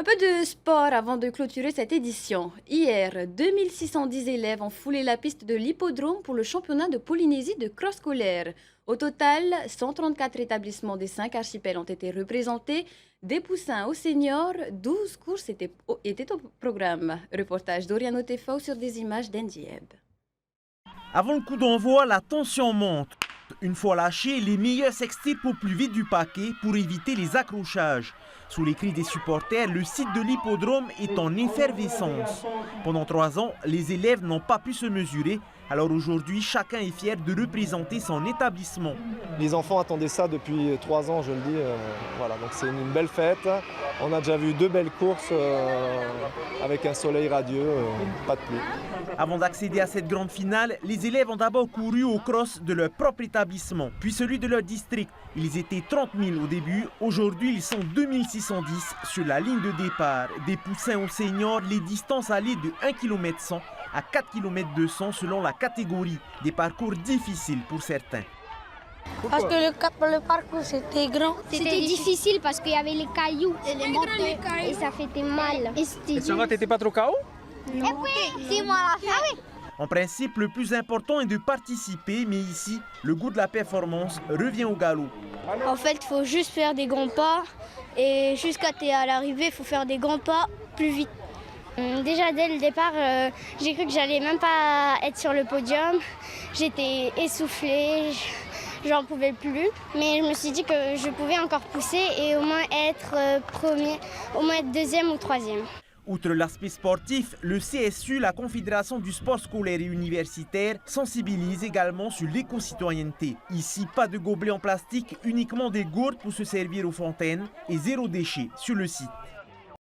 peu de sport avant de clôturer cette édition. Hier, 2610 élèves ont foulé la piste de l'hippodrome pour le championnat de Polynésie de cross scolaire. Au total, 134 établissements des 5 archipels ont été représentés. Des poussins aux seniors, 12 courses étaient au programme. Reportage d'Oriano Tefao sur des images d'Endieb. Avant le coup d'envoi, la tension monte. Une fois lâchés, les meilleurs s'extirpent au plus vite du paquet pour éviter les accrochages. Sous les cris des supporters, le site de l'hippodrome est en effervescence. Pendant 3 ans, les élèves n'ont pas pu se mesurer. Alors aujourd'hui, chacun est fier de représenter son établissement. Les enfants attendaient ça depuis 3 ans, je le dis. Voilà, donc c'est une belle fête. On a déjà vu 2 belles courses avec un soleil radieux, pas de pluie. Avant d'accéder à cette grande finale, les élèves ont d'abord couru au cross de leur propre établissement, puis celui de leur district. Ils étaient 30 000 au début, aujourd'hui ils sont 2610 sur la ligne de départ. Des poussins aux seniors, les distances allaient de 1 km 100 à 4 km 200 selon la catégorie. Des parcours difficiles pour certains. Parce que le parcours c'était grand. C'était difficile parce qu'il y avait les cailloux et les montées et ça fait mal. Et ça va, t'étais pas trop KO? Non. Et puis, c'est moi la fin. En principe, le plus important est de participer, mais ici, le goût de la performance revient au galop. En fait, il faut juste faire des grands pas et jusqu'à l'arrivée, il faut faire des grands pas plus vite. Déjà dès le départ, j'ai cru que j'allais même pas être sur le podium. J'étais essoufflée, j'en pouvais plus. Mais je me suis dit que je pouvais encore pousser et au moins être premier, au moins être deuxième ou troisième. Outre l'aspect sportif, le CSU, la Confédération du sport scolaire et universitaire, sensibilise également sur l'éco-citoyenneté. Ici, pas de gobelets en plastique, uniquement des gourdes pour se servir aux fontaines et 0 déchet sur le site.